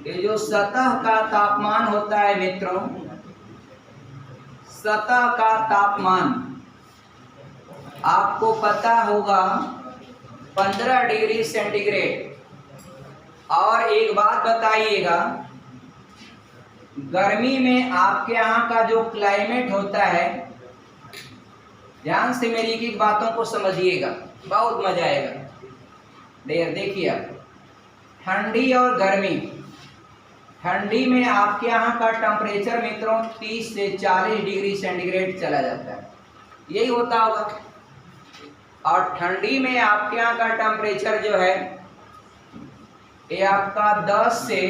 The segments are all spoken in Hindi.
ये जो सतह का तापमान होता है मित्रों, सतह का तापमान आपको पता होगा 15 डिग्री सेंटीग्रेड। और एक बात बताइएगा, गर्मी में आपके यहाँ का जो क्लाइमेट होता है, ध्यान से मेरी एक एक बातों को समझिएगा, बहुत मजा आएगा। देखिए आप, ठंडी और गर्मी, ठंडी में आपके यहाँ का टेम्परेचर मित्रों 30 से 40 डिग्री सेंटीग्रेड चला जाता है, यही होता होगा। और ठंडी में आपके यहाँ का टेम्परेचर जो है ये आपका 10 से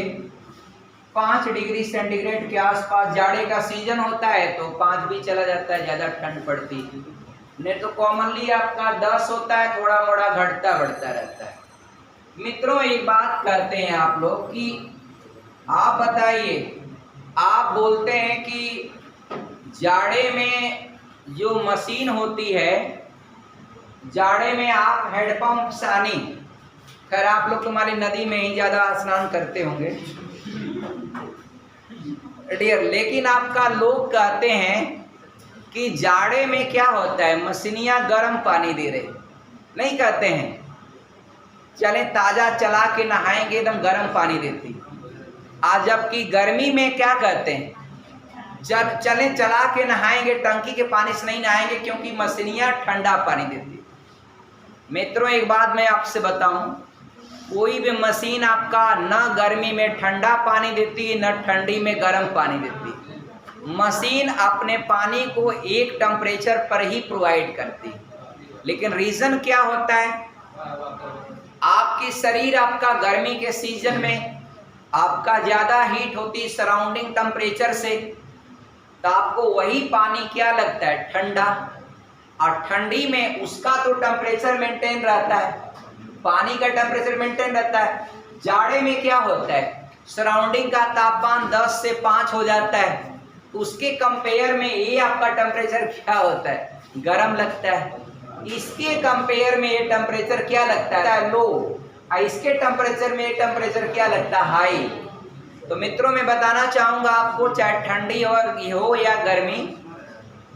5 डिग्री सेंटीग्रेड के आसपास, जाड़े का सीजन होता है तो 5 भी चला जाता है, ज़्यादा ठंड पड़ती है। नहीं तो कॉमनली आपका 10 होता है, थोड़ा मोड़ा घटता बढ़ता रहता है। मित्रों एक बात करते हैं आप लोग कि आप बताइए, आप बोलते हैं कि जाड़े में जो मशीन होती है, जाड़े में आप हैंडपंप सानी, खैर आप लोग तुम्हारी नदी में ही ज़्यादा स्नान करते होंगे डियर, लेकिन आपका लोग कहते हैं कि जाड़े में क्या होता है, मशीनियाँ गर्म पानी दे रहे, नहीं कहते हैं चले ताज़ा चला के नहाएंगे एकदम गर्म पानी देती। आज जबकि गर्मी में क्या कहते हैं, चले चला के नहाएंगे, टंकी के पानी से नहीं नहाएंगे क्योंकि मशीनियाँ ठंडा पानी देती। मित्रों एक बात मैं आपसे बताऊं, कोई भी मशीन आपका न गर्मी में ठंडा पानी देती न ठंडी में गर्म पानी देती। मशीन अपने पानी को एक टेम्परेचर पर ही प्रोवाइड करती, लेकिन रीज़न क्या होता है, आपकी शरीर आपका गर्मी के सीजन में आपका ज़्यादा हीट होती सराउंडिंग टेम्परेचर से, तो आपको वही पानी क्या लगता है, ठंडा। और ठंडी में उसका तो टेम्परेचर मेंटेन रहता है, पानी का टेम्परेचर मेंटेन रहता है। जाड़े में क्या होता है, सराउंडिंग का तापमान 10 से 5 हो जाता है, उसके कंपेयर में ये आपका टेम्परेचर क्या होता है, गर्म लगता है। इसके कंपेयर में ये टेम्परेचर क्या लगता है, लो, और इसके टेम्परेचर में ये टेम्परेचर क्या लगता है, हाई। तो मित्रों मैं बताना चाहूँगा आपको, चाहे ठंडी और हो या गर्मी,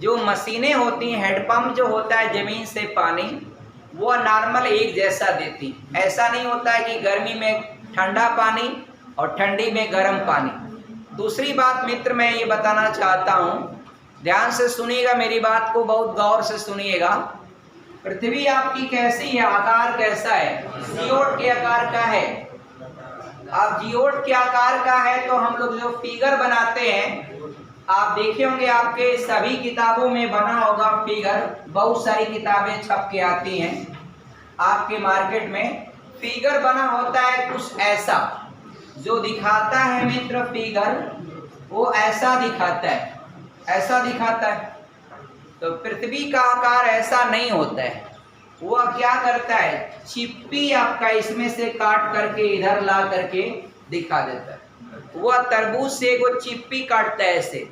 जो मशीनें होती हैं, हैंडपंप जो होता है ज़मीन से पानी, वो नॉर्मल एक जैसा देती। ऐसा नहीं होता है कि गर्मी में ठंडा पानी और ठंडी में गर्म पानी। दूसरी बात मित्र मैं ये बताना चाहता हूँ, ध्यान से सुनिएगा मेरी बात को, बहुत गौर से सुनिएगा। पृथ्वी आपकी कैसी है, आकार कैसा है, जियोट के आकार का है। अब जियोट के आकार का है तो हम लोग जो फिगर बनाते हैं, आप देखे होंगे आपके सभी किताबों में बना होगा फिगर, बहुत सारी किताबें छप के आती हैं आपके मार्केट में, फिगर बना होता है कुछ ऐसा, जो दिखाता है मित्र फिगर वो ऐसा दिखाता है, ऐसा दिखाता है। तो पृथ्वी का आकार ऐसा नहीं होता है, वह क्या करता है, चिप्पी आपका इसमें से काट करके इधर ला करके दिखा देता है। वह तरबूज से वो चिप्पी काटता है ऐसे,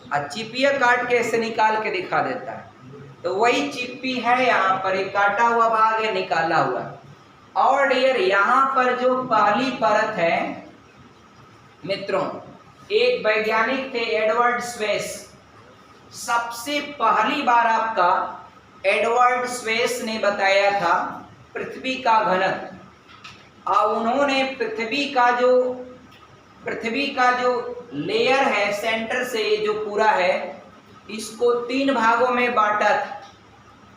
और चिप्पिया काट के ऐसे निकाल के दिखा देता है। तो वही चिप्पी है, यहाँ पर एक काटा हुआ भाग है, निकाला हुआ। और डियर यहाँ पर जो पहली परत है मित्रों, एक वैज्ञानिक थे एडवर्ड स्वेस, सबसे पहली बार आपका एडवर्ड स्वेस ने बताया था पृथ्वी का घनत्व। और उन्होंने पृथ्वी का जो लेयर है सेंटर से जो पूरा है, इसको 3 भागों में बांटा था।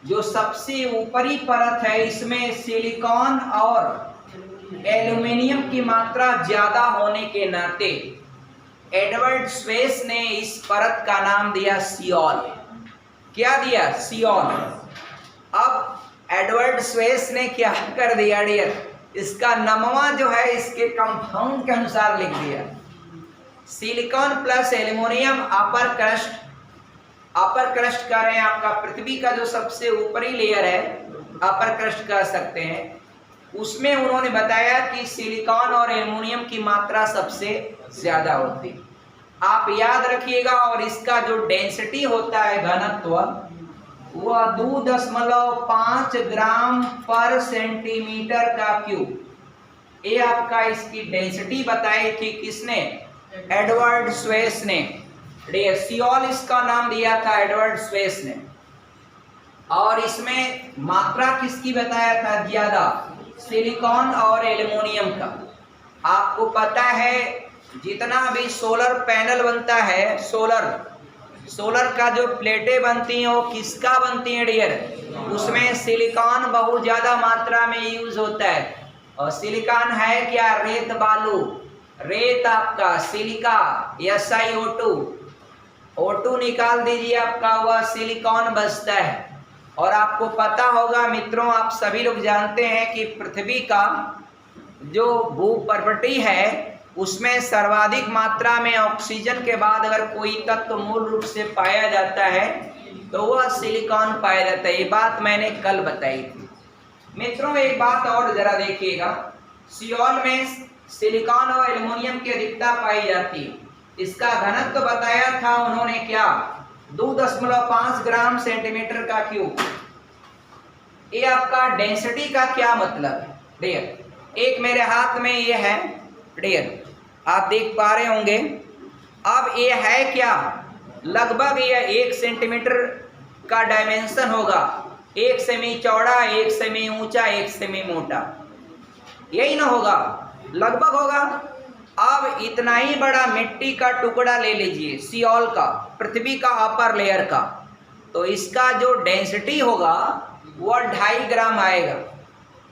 जो सबसे ऊपरी परत है, इसमें सिलिकॉन और एल्यूमिनियम की मात्रा ज़्यादा होने के नाते एडवर्ड स्वेस ने इस परत का नाम दिया सियोल। क्या दिया, सियोल। अब एडवर्ड स्वेस ने क्या कर दिया डियर, इसका नमवा जो है इसके कंपाउंड के अनुसार लिख दिया, सिलिकॉन प्लस एल्यूमिनियम अपर क्रस्ट। अपर क्रस्ट कह रहे हैं आपका पृथ्वी का जो सबसे ऊपरी लेयर है, अपर क्रस्ट कह सकते हैं। उसमें उन्होंने बताया कि सिलिकॉन और एल्यूमिनियम की मात्रा सबसे ज्यादा होती। आप याद रखिएगा। और इसका जो डेंसिटी होता है, घनत्व, वह 2.5 ग्राम पर सेंटीमीटर का क्यूब। ये आपका इसकी डेंसिटी बताई थी किसने? एडवर्ड स्वेस ने। सियोल इसका नाम दिया था एडवर्ड स्वेस ने। और इसमें मात्रा किसकी बताया था ज्यादा? सिलिकॉन और एल्युमिनियम का। आपको पता है जितना भी सोलर पैनल बनता है, सोलर का जो प्लेटें बनती हैं वो किसका बनती हैं डियर? उसमें सिलिकॉन बहुत ज़्यादा मात्रा में यूज होता है। और सिलिकॉन है क्या? रेत बालू, रेत आपका सिलिका SiO2, O2 निकाल दीजिए आपका वह सिलिकॉन बचता है। और आपको पता होगा मित्रों, आप सभी लोग जानते हैं कि पृथ्वी का जो भूपर्वटी है उसमें सर्वाधिक मात्रा में ऑक्सीजन के बाद अगर कोई तत्व मूल रूप से पाया जाता है तो वह सिलिकॉन पाया जाता है। ये बात मैंने कल बताई थी। मित्रों एक बात और जरा देखिएगा, सियोल में सिलिकॉन और एल्युमिनियम की अधिकता पाई जाती है। इसका घनत्व तो बताया था उन्होंने क्या? 2.5 ग्राम सेंटीमीटर का क्यूब। ये आपका डेंसिटी का क्या मतलब है डियर? एक मेरे हाथ में ये है डियर, आप देख पा रहे होंगे। अब ये है क्या? लगभग ये 1 सेंटीमीटर का डायमेंशन होगा। 1 सेमी चौड़ा, 1 सेमी ऊंचा, 1 सेमी मोटा, यही ना होगा? लगभग होगा। अब इतना ही बड़ा मिट्टी का टुकड़ा ले लीजिए, सियोल का, पृथ्वी का अपर लेयर का, तो इसका जो डेंसिटी होगा वह 2.5 ग्राम आएगा।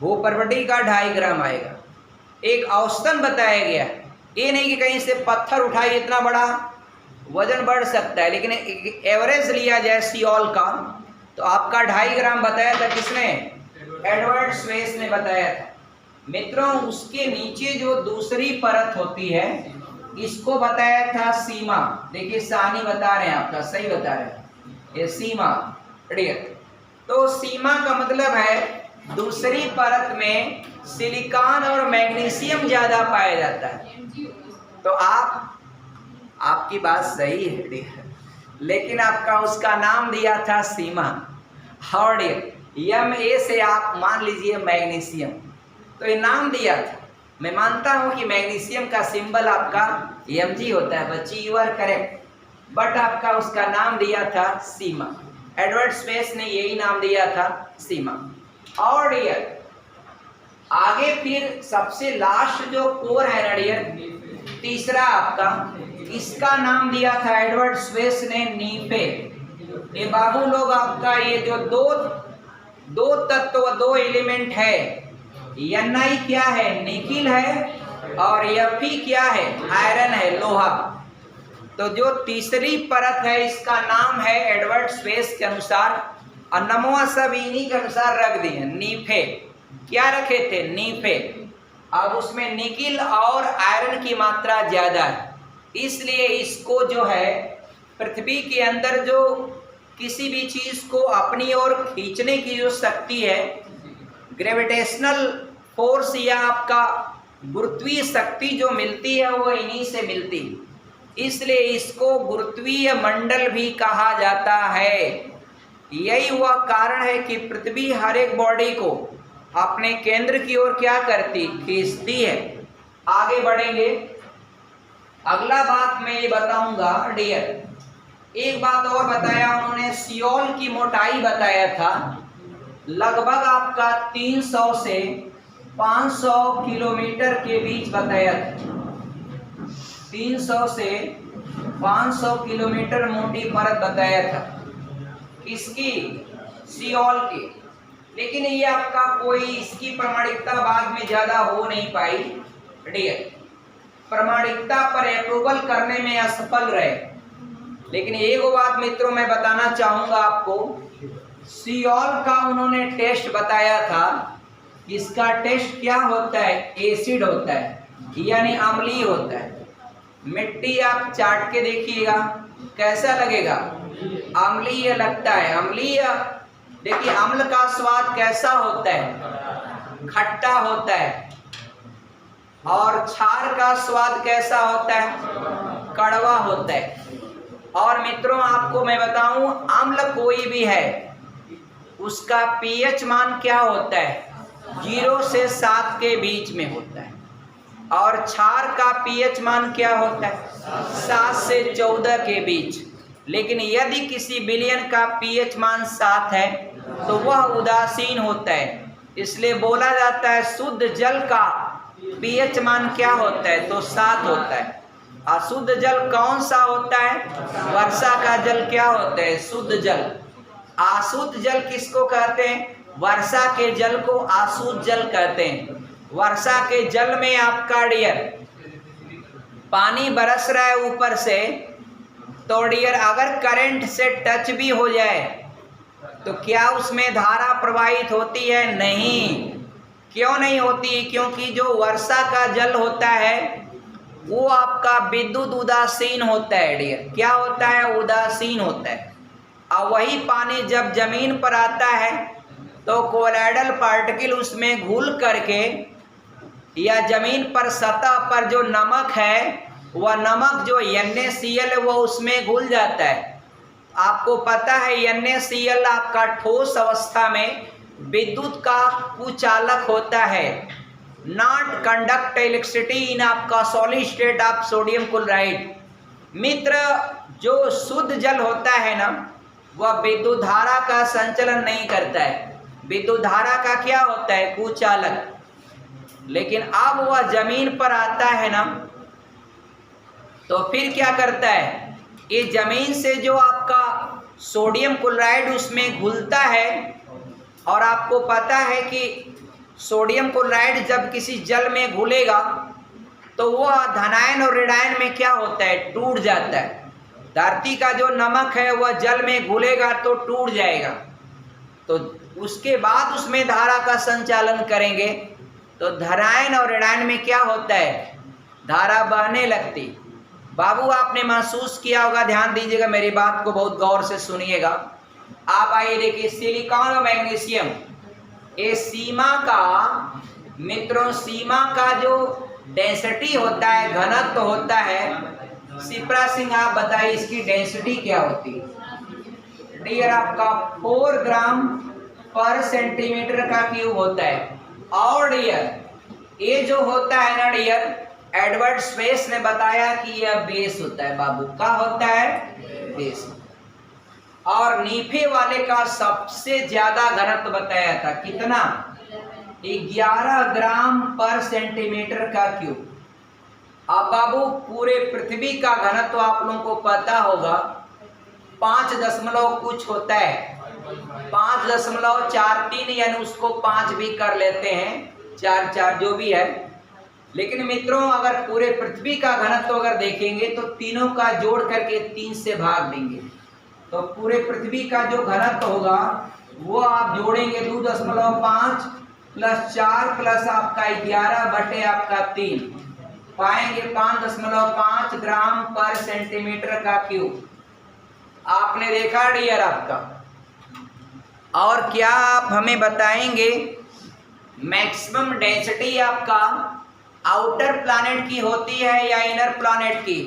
भूपर्वटी का 2.5 ग्राम आएगा। एक औसतन बताया गया, ये नहीं कि कहीं से पत्थर उठाइए इतना बड़ा वजन बढ़ सकता है, लेकिन एवरेज लिया जाए सियोल का तो आपका 2.5 ग्राम बताया था किसने? एडवर्ड स्वेस ने बताया था। मित्रों उसके नीचे जो दूसरी परत होती है इसको बताया था सीमा। देखिए सानी बता रहे हैं, आपका सही बता रहे हैं, ये सीमा। तो सीमा का मतलब है दूसरी परत में सिलिकॉन और मैग्नीशियम ज्यादा पाया जाता है। तो आपकी बात सही है, लेकिन आपका उसका नाम दिया था सीमा। और MA से आप मान लीजिए मैग्नीशियम, तो ये नाम दिया था। मैं मानता हूं कि मैग्नीशियम का सिंबल आपका Mg होता है, बच्ची यू आर करेक्ट, बट आपका उसका नाम दिया था सीमा। एडवर्ड स्पेस ने यही नाम दिया था सीमा। और डियर आगे फिर सबसे लास्ट जो कोर है ना डियर, तीसरा आपका, इसका नाम दिया था एडवर्ड स्पेस ने नीफे। ये बाबू लोग आपका ये जो दो तत्व, 2 एलिमेंट है, Na क्या है? निकिल है, और Fe क्या है? आयरन है, लोहा। तो जो तीसरी परत है इसका नाम है एडवर्ड स्पेस के अनुसार, और नमोआ सब इन्हीं के अनुसार रख दिए नीफे। क्या रखे थे? नीफे। अब उसमें निकिल और आयरन की मात्रा ज्यादा है, इसलिए इसको जो है पृथ्वी के अंदर जो किसी भी चीज को अपनी ओर खींचने की जो शक्ति है, ग्रेविटेशनल फोर्स या आपका गुरुत्वीय शक्ति जो मिलती है वो इन्हीं से मिलती है, इसलिए इसको गुरुत्वीय मंडल भी कहा जाता है। यही वह कारण है कि पृथ्वी हर एक बॉडी को अपने केंद्र की ओर क्या करती? खींचती है। आगे बढ़ेंगे, अगला बात मैं ये बताऊंगा डियर। एक बात और बताया उन्होंने, सियोल की मोटाई बताया था लगभग आपका 300 से 500 किलोमीटर के बीच बताया था। 300 से 500 किलोमीटर मोटी परत बताया था, किसकी? सियोल की। लेकिन ये आपका कोई इसकी प्रामाणिकता बाद में ज्यादा हो नहीं पाई डियर, प्रामाणिकता पर अप्रूवल करने में असफल रहे। लेकिन एक बात मित्रों मैं बताना चाहूंगा आपको, सियोल का उन्होंने टेस्ट बताया था। इसका टेस्ट क्या होता है? एसिड होता है, यानी अम्लीय होता है। मिट्टी आप चाट के देखिएगा कैसा लगेगा? अम्लीय लगता है। अम्लीय, देखिए अम्ल का स्वाद कैसा होता है? खट्टा होता है। और क्षार का स्वाद कैसा होता है? कड़वा होता है। और मित्रों आपको मैं बताऊं, अम्ल कोई भी है उसका pH मान क्या होता है? 0 से 7 के बीच में होता है। और क्षार का पीएच मान क्या होता है? 7 से 14 के बीच। लेकिन यदि किसी विलयन का पीएच मान 7 है तो वह उदासीन होता है। इसलिए बोला जाता है शुद्ध जल का पीएच मान क्या होता है? तो 7 होता है। अशुद्ध जल कौन सा होता है? वर्षा का जल क्या होता है? शुद्ध जल। अशुद्ध जल किसको कहते हैं? वर्षा के जल को अशुद्ध जल कहते हैं। वर्षा के जल में आपका डियर पानी बरस रहा है ऊपर से, तो डियर अगर करंट से टच भी हो जाए तो क्या उसमें धारा प्रवाहित होती है? नहीं। क्यों नहीं होती? क्योंकि जो वर्षा का जल होता है वो आपका विद्युत उदासीन होता है डियर। क्या होता है? उदासीन होता है। और वही पानी जब जमीन पर आता है तो कोलोइडल पार्टिकल उसमें घुल करके, या जमीन पर सतह पर जो नमक है वह नमक जो NaCl है वो उसमें घुल जाता है। आपको पता है NaCl आपका ठोस अवस्था में विद्युत का कुचालक होता है, नॉट कंडक्ट इलेक्ट्रिसिटी इन आपका solid state of sodium chloride. मित्र, जो शुद्ध जल होता है ना वह विद्युत धारा का संचलन नहीं करता है। विद्युत धारा का क्या होता है? कुचालक। लेकिन अब वह जमीन पर आता है ना तो फिर क्या करता है? ये जमीन से जो आपका सोडियम क्लोराइड उसमें घुलता है, और आपको पता है कि सोडियम क्लोराइड जब किसी जल में घुलेगा तो वह धनायन और ऋणायन में क्या होता है? टूट जाता है। धरती का जो नमक है वह जल में घुलेगा तो टूट जाएगा, तो उसके बाद उसमें धारा का संचालन करेंगे तो धनायन और ऋणायन में क्या होता है? धारा बहने लगती। बाबू आपने महसूस किया होगा, ध्यान दीजिएगा, मेरी बात को बहुत गौर से सुनिएगा। आप आइए देखिए, सिलिकॉन और मैग्नीशियम, ये सीमा का मित्रों, सीमा का जो डेंसिटी होता है, घनत्व होता है, शिप्रा सिंह आप बताइए इसकी डेंसिटी क्या होती है? डियर आपका 4 ग्राम पर सेंटीमीटर का क्यूब होता है। और डियर ये जो होता है ना डियर, एडवर्ड स्पेस ने बताया कि यह बेस होता है। बाबू का होता है? बेस। और नीफे वाले का सबसे ज्यादा घनत्व बताया था, कितना? 11 ग्राम पर सेंटीमीटर का क्यूब। अब बाबू पूरे पृथ्वी का घनत्व आप लोगों को पता होगा 5 दशमलव कुछ होता है, 5.43, यानी उसको 5 भी कर लेते हैं, 4 जो भी है। लेकिन मित्रों अगर पूरे पृथ्वी का घनत्व अगर देखेंगे तो तीनों का जोड़ करके 3 से भाग देंगे तो पूरे पृथ्वी का जो घनत्व होगा वो आप जोड़ेंगे 2.5 प्लस 4 प्लस आपका 11 बटे आपका 3, पाएंगे 5.5 ग्राम पर सेंटीमीटर का क्यूब। आपने देखा डियर आपका। और क्या आप हमें बताएंगे मैक्सिमम डेंसिटी आपका आउटर प्लैनेट की होती है या इनर प्लैनेट की?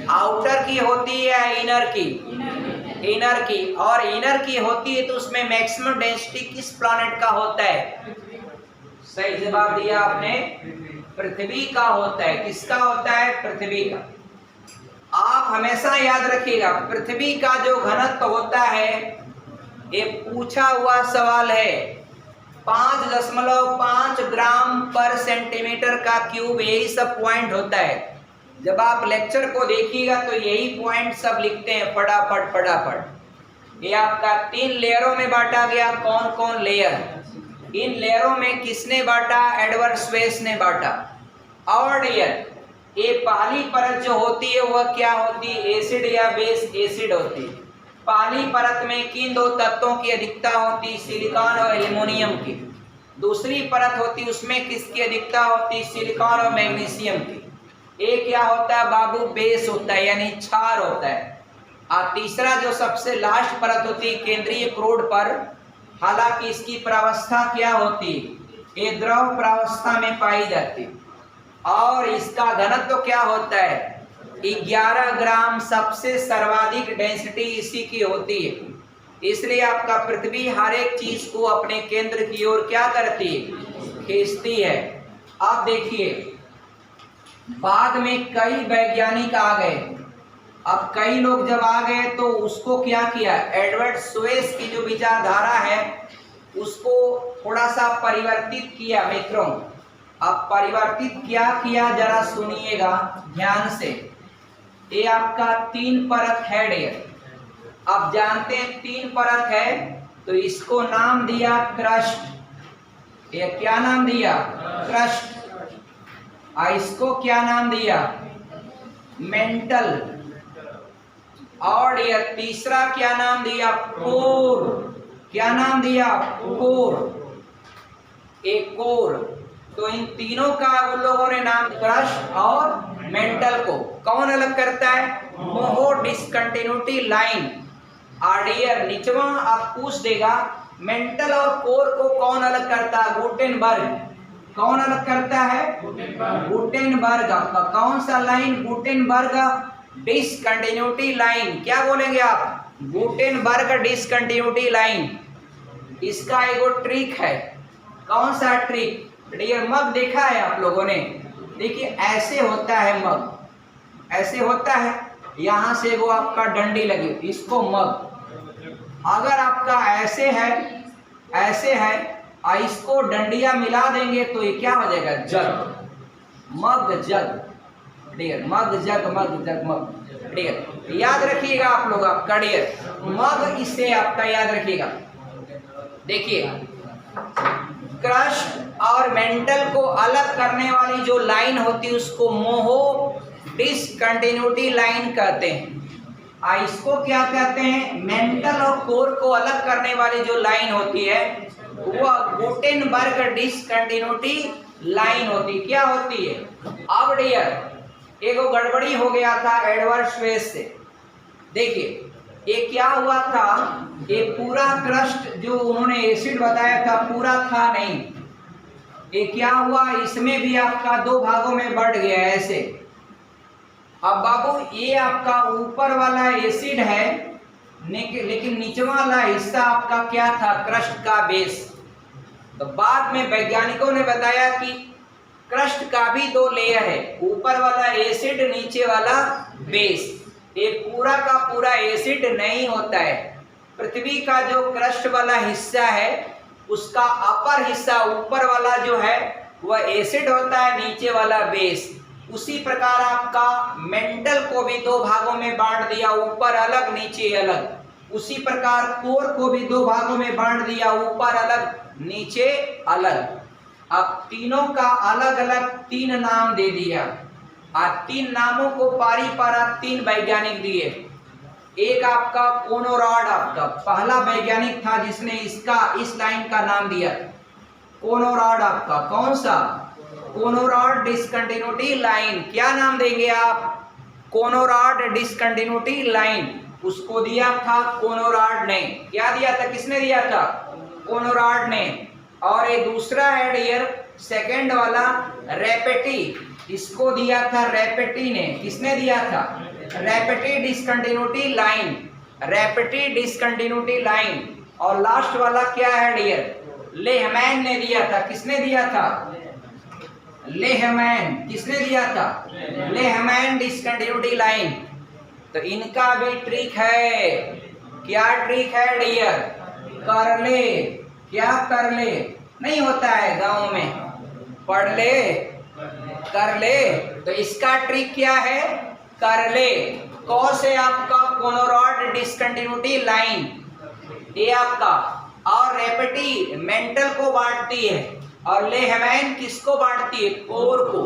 आउटर की होती है या इनर की? इनर की। और इनर की होती है तो उसमें मैक्सिमम डेंसिटी किस प्लैनेट का होता है? सही जवाब दिया आपने, पृथ्वी का होता है। किसका होता है? पृथ्वी का। आप हमेशा याद रखिएगा, पृथ्वी का जो घनत्व होता है, ये पूछा हुआ सवाल है, 5.5 ग्राम पर सेंटीमीटर का क्यूब, यही सब पॉइंट होता है। जब आप लेक्चर को देखिएगा तो यही पॉइंट सब लिखते हैं फटाफट फटाफट। ये आपका 3 लेयरों में बांटा गया। कौन कौन लेयर? इन लेयरों में किसने बांटा? एडवर्ड स्पेस ने बांटा। और ये पहली परत जो होती है वह क्या होती है? एसिड या बेस एसिड होती है। पहली परत में किन 2 तत्वों की अधिकता होती? सिलिकॉन और एल्युमिनियम की। दूसरी परत होती उसमें किसकी अधिकता होती? सिलिकॉन और मैग्नीशियम की। एक क्या होता है बाबू? बेस होता है, यानी क्षार होता है। और तीसरा जो सबसे लास्ट परत होती है केंद्रीय क्रोड पर, हालांकि इसकी प्रावस्था क्या होती? ये द्रव प्रावस्था में पाई जाती। और इसका घनत्व क्या होता है? 11 ग्राम। सबसे सर्वाधिक डेंसिटी इसी की होती है। इसलिए आपका पृथ्वी हर एक चीज को अपने केंद्र की ओर क्या करती है? खींचती है। आप देखिए बाद में कई वैज्ञानिक आ गए। अब कई लोग जब आ गए तो उसको क्या किया, एडवर्ड स्वेस की जो विचारधारा है उसको थोड़ा सा परिवर्तित किया मित्रों। अब परिवर्तित क्या किया जरा सुनिएगा ध्यान से। ये आपका 3 परत है डियर। आप जानते हैं 3 परत है तो इसको नाम दिया क्रस्ट। ये क्या नाम दिया, क्रस्ट। इसको क्या नाम दिया, मेंटल। और ये तीसरा क्या नाम दिया, कोर। क्या नाम दिया, कोर, एक कोर। तो इन तीनों का उन लोगों ने नाम क्रस्ट और मेंटल को कौन अलग करता है, मोहो डिसकंटिन्यूटी लाइन। आरडीआर निचवा आप पूछ देगा मेंटल और कोर को कौन अलग करता है, गुटेनबर्ग। कौन अलग करता है, गुटेनबर्ग। आपका कौन सा लाइन, गुटेनबर्ग डिसकंटिन्यूटी लाइन। क्या बोलेंगे आप, गुटेनबर्ग डिसकंटिन्यूटी लाइन। इसका एगो ट्रिक है। कौन सा ट्रिक डियर, मग देखा है आप लोगों ने, देखिए ऐसे होता है मग, ऐसे होता है, यहां से वो आपका डंडी लगी, इसको मग। अगर आपका ऐसे है, ऐसे है, इसको डंडिया मिला देंगे तो ये क्या हो जाएगा, जग। मग जग डियर, मग जग, मग जग, मग डियर। याद रखिएगा आप लोग, आपका डियर मग, इससे आपका याद रखिएगा। देखिए क्रस्ट और मेंटल को अलग करने वाली जो लाइन होती है उसको मोहो डिसकंटिन्यूटी लाइन कहते हैं। इसको क्या कहते हैं, मेंटल और कोर को अलग करने वाली जो लाइन होती है वह गुटेनबर्ग डिसकंटिन्यूटी लाइन होती। क्या होती है, अब डियर एगो गड़बड़ी हो गया था एडवर्ड स्वेस से। देखिए ये क्या हुआ था, ये पूरा क्रस्ट जो उन्होंने एसिड बताया था पूरा था नहीं। ये क्या हुआ, इसमें भी आपका 2 भागों में बढ़ गया ऐसे। अब बाबू ये आपका ऊपर वाला एसिड है लेकिन नीचे वाला हिस्सा आपका क्या था, क्रस्ट का बेस। तो बाद में वैज्ञानिकों ने बताया कि क्रस्ट का भी 2 लेयर है, ऊपर वाला एसिड, नीचे वाला बेस। ये पूरा का पूरा एसिड नहीं होता है। पृथ्वी का जो क्रस्ट वाला हिस्सा है उसका अपर हिस्सा, ऊपर वाला जो है वह एसिड होता है, नीचे वाला बेस। उसी प्रकार आपका मेंटल को भी 2 भागों में बांट दिया, ऊपर अलग नीचे अलग। उसी प्रकार कोर को भी 2 भागों में बांट दिया, ऊपर अलग नीचे अलग। अब तीनों का अलग अलग 3 नाम दे दिया। 3 नामों को पारी पारा 3 वैज्ञानिक दिए। एक आपका कोनोराड, आपका पहला वैज्ञानिक था जिसने इस लाइन का नाम दिया कोनोराड। आपका कौन सा, कोनोराड डिसकंटिन्यूटी लाइन। क्या नाम देंगे आप, कोनोराड डिसकंटिन्यूटी लाइन। उसको दिया था कोनोराड ने। क्या दिया था, किसने दिया था, कोनोराड ने। और ये दूसरा है डियर, सेकंड वाला रेपेटी, इसको दिया था रेपेटी ने। किसने दिया था, रेपेटी डिसकंटिन्यूटी लाइन, रेपेटी डिसकंटिन्यूटी लाइन। और लास्ट वाला क्या है डियर, लेहमैन ने दिया था। किसने दिया था, लेहमैन। किसने दिया था, लेहमैन डिसकंटिन्यूटी लाइन। तो इनका भी ट्रिक है। क्या ट्रिक है डियर, कर ले। क्या कर ले, नहीं होता है गांव में, पढ़ ले, कर ले। तो इसका ट्रिक क्या है, कर ले। कौ से आपका कोनोराड डिसकंटिन्यूटी लाइन, ये आपका। और रेपेटी मेंटल को बांटती है और लेहमैन किसको बांटती है, कोर को।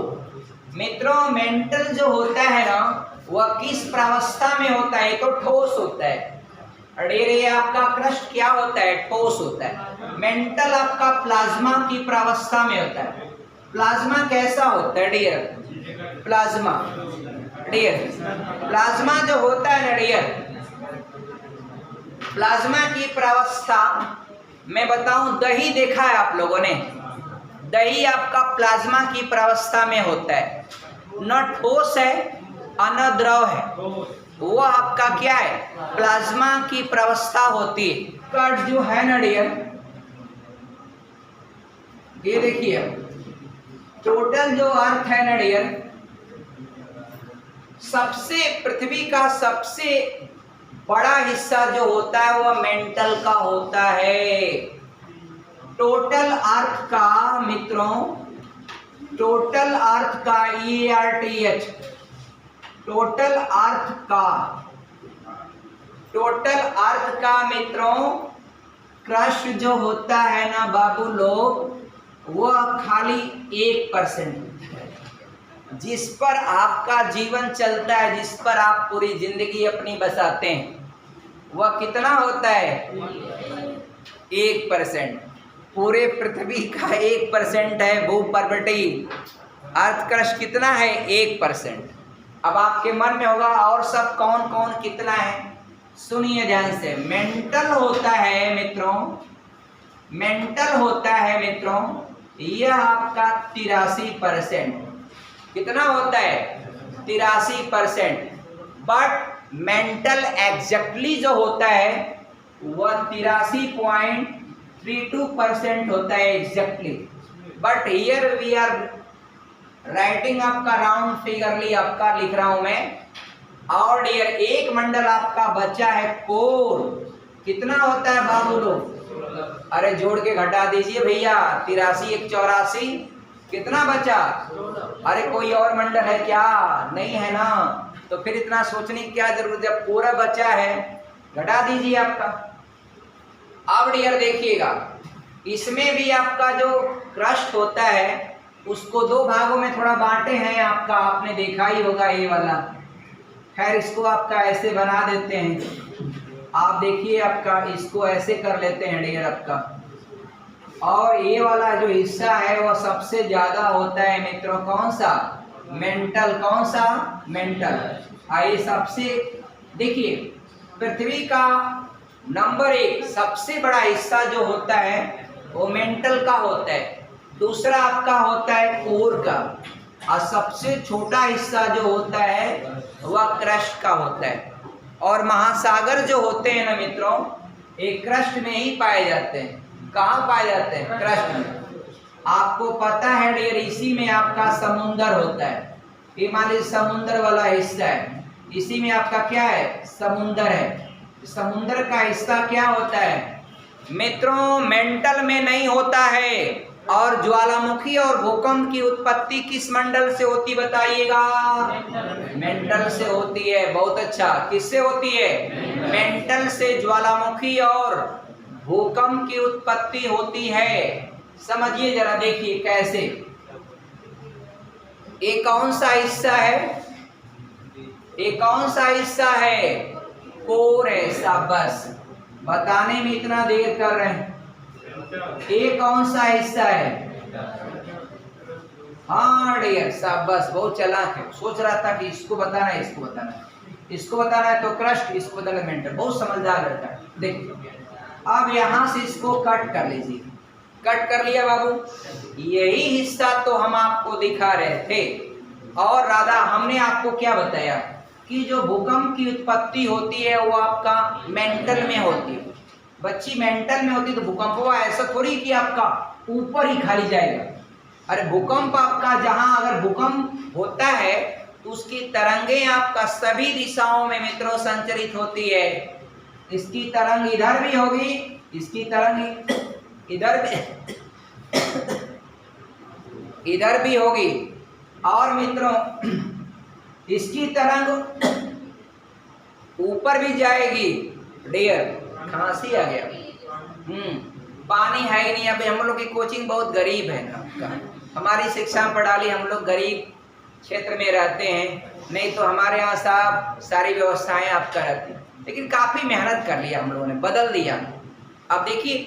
मित्रों मेंटल जो होता है ना वह किस प्रावस्था में होता है, तो ठोस होता है। अरे आपका क्रस्ट क्या होता है, ठोस होता है। मेंटल आपका प्लाज्मा की प्रावस्था में होता है। प्लाज्मा कैसा होता है डियर, प्लाज्मा डियर, प्लाज्मा जो होता है ना डियर, प्लाज्मा की प्रावस्था मैं बताऊं, दही देखा है आप लोगों ने, दही आपका प्लाज्मा की प्रावस्था में होता है। न ठोस है और न द्रव है, वो आपका क्या है, प्लाज्मा की प्रावस्था होती है। कट जो है ना डियर, ये देखिए टोटल जो अर्थ है ना डियर, सबसे पृथ्वी का सबसे बड़ा हिस्सा जो होता है वह मेंटल का होता है। टोटल अर्थ का मित्रों, टोटल अर्थ का EARTH, टोटल अर्थ का, टोटल अर्थ का मित्रों क्रस्ट जो होता है ना बाबू लोग, वह खाली 1% होता है। जिस पर आपका जीवन चलता है, जिस पर आप पूरी जिंदगी अपनी बसाते हैं, वह कितना होता है? 1%। पूरे पृथ्वी का 1% है भूपर्वटी। अर्थ क्रस्ट कितना है? 1%। अब आपके मन में होगा और सब कौन कौन कितना है? सुनिए ध्यान से। मेंटल होता है मित्रों, मेंटल होता है मित्रों, यह आपका 83%। कितना होता है? 83%। बट मेंटल एग्जैक्टली जो होता है वह 83.32% होता है exactly. But here we are writing आपका राउंड फिगरली आपका लिख रहा हूं मैं। और डियर एक मंडल आपका बचा है कोर। कितना होता है बाबू लोग? अरे जोड़ के घटा दीजिए भैया, 83 1 84, कितना बचा? अरे कोई और मंडल है क्या? नहीं है ना, तो फिर इतना सोचने की क्या जरूरत है, पूरा बचा है, घटा दीजिए आपका। अब डियर देखिएगा, इसमें भी आपका जो क्रस्ट होता है उसको दो भागों में थोड़ा बांटे हैं आपका, आपने देखा ही होगा ये वाला। खैर इसको आपका ऐसे बना देते हैं, आप देखिए आपका इसको ऐसे कर लेते हैं डियर आपका। और ये वाला जो हिस्सा है वो सबसे ज्यादा होता है मित्रों, कौन सा? मेंटल। कौन सा? मेंटल। आइए सबसे देखिए, पृथ्वी का नंबर 1 सबसे बड़ा हिस्सा जो होता है वो मेंटल का होता है। दूसरा आपका होता है कोर का, और सबसे छोटा हिस्सा जो होता है वह क्रस्ट का होता है। और महासागर जो होते हैं ना मित्रों, एक क्रस्ट में ही पाए जाते हैं। कहाँ पाए जाते हैं? क्रस्ट में। आपको पता है डियर, इसी में आपका समुंदर होता है। ये मान लीजिए समुंदर वाला हिस्सा है, इसी में आपका क्या है? समुंदर है। समुंदर का हिस्सा क्या होता है मित्रों? मेंटल में नहीं होता है। और ज्वालामुखी और भूकंप की उत्पत्ति किस मंडल से होती बताइएगा? मेंटल से होती है। बहुत अच्छा। किससे होती है? मेंटल से ज्वालामुखी और भूकंप की उत्पत्ति होती है। समझिए जरा, देखिए कैसे। ये कौन सा हिस्सा है? ये कौन सा हिस्सा है? कोर है। शाबाश, बताने में इतना देर कर रहे हैं। ये कौन सा हिस्सा है? हाँ डियर, शाबाश, बहुत चालाक है। सोच रहा था कि इसको बताना है, इसको बताना है, इसको बताना है तो क्रस्ट, इसको बताना मेंटल। बहुत समझदार लड़का है। देखिए अब यहाँ से इसको कट कर लीजिए। कट कर लिया बाबू। यही हिस्सा तो हम आपको दिखा रहे थे। और राधा हमने आपको क्या बताया कि जो भूकंप की उत्पत्ति होती है वो आपका मेंटल में होती है। बच्ची मेंटल में होती तो भूकंप हुआ, ऐसा थोड़ी कि आपका ऊपर ही खाली जाएगा। अरे भूकंप आपका, जहां अगर भूकंप होता है तो उसकी तरंगें आपका सभी दिशाओं में मित्रों संचरित होती है। इसकी तरंग इधर भी होगी, इसकी तरंग इधर भी होगी, और मित्रों इसकी तरंग ऊपर भी जाएगी। डियर खांसी आ गया। पानी है ही नहीं। अभी हम लोग की कोचिंग बहुत गरीब है ना, हमारी शिक्षा प्रणाली, हम लोग गरीब क्षेत्र में रहते हैं। नहीं तो हमारे यहाँ साहब सारी व्यवस्थाएं आपका रहती, लेकिन काफ़ी मेहनत कर लिया हम लोगों ने, बदल दिया। अब देखिए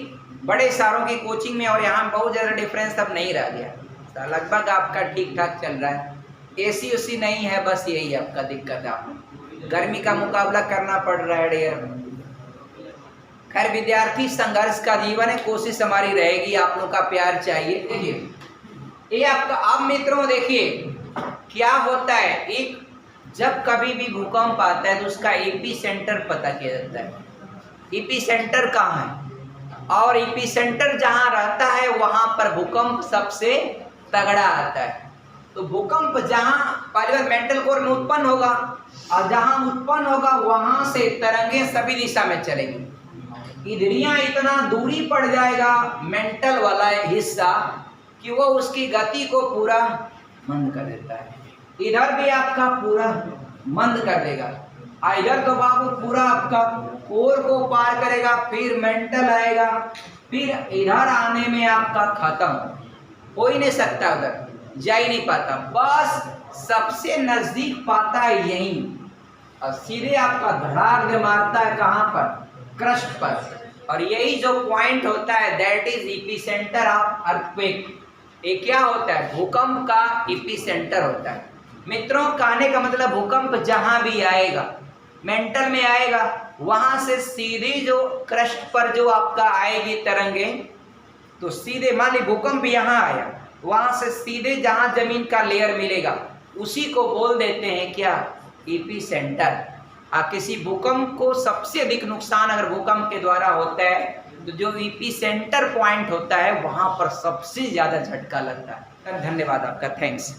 बड़े शहरों की कोचिंग में और यहाँ बहुत ज़्यादा डिफरेंस अब नहीं रह गया। लगभग आपका ठीक ठाक चल रहा है। एसी उसी नहीं है, बस यही आपका दिक्कत है। आपको गर्मी का मुकाबला करना पड़ रहा है डियर। खैर विद्यार्थी संघर्ष का जीवन है, कोशिश हमारी रहेगी, आप लोग का प्यार चाहिए। देखिए ये आपका, अब मित्रों देखिए क्या होता है। एक जब कभी भी भूकंप आता है तो उसका एपी सेंटर पता किया जाता है। एपी सेंटर कहाँ है? और एपी सेंटर जहाँ रहता है वहाँ पर भूकंप सबसे तगड़ा आता है। तो भूकंप जहाँ पहले मेंटल कोर में उत्पन्न होगा और जहाँ उत्पन्न होगा वहां से तरंगे सभी दिशा में चलेगी। इधरियाँ इतना दूरी पड़ जाएगा मेंटल वाला हिस्सा कि वो उसकी गति को पूरा मंद कर देता है। इधर भी आपका पूरा मंद कर देगा। इधर तो बाबू पूरा आपका कोर को पार करेगा, फिर मेंटल आएगा, फिर इधर आने में आपका खत्म हो ही नहीं सकता, उधर जा ही नहीं पाता। बस सबसे नजदीक पाता है यहीं और सीधे आपका धड़ाक दे मारता है कहाँ पर, क्रस्ट पर। और यही जो पॉइंट होता है that is epicentre of earthquake. ये क्या होता है, भूकंप का एपिसेंटर होता है। मित्रों कहने का मतलब भूकंप जहां भी आएगा, मेंटल में आएगा, वहां से सीधे जो क्रस्ट पर जो आपका आएगी तरंगे, तो सीधे मान ली भूकंप यहाँ आया, वहां से सीधे जहां जमीन का लेयर मिलेगा उसी को बोल देते हैं क्या, एपिसेंटर। किसी भूकंप को सबसे अधिक नुकसान अगर भूकंप के द्वारा होता है तो जो एपिसेंटर पॉइंट होता है वहां पर सबसे ज्यादा झटका लगता है। धन्यवाद आपका, थैंक्स।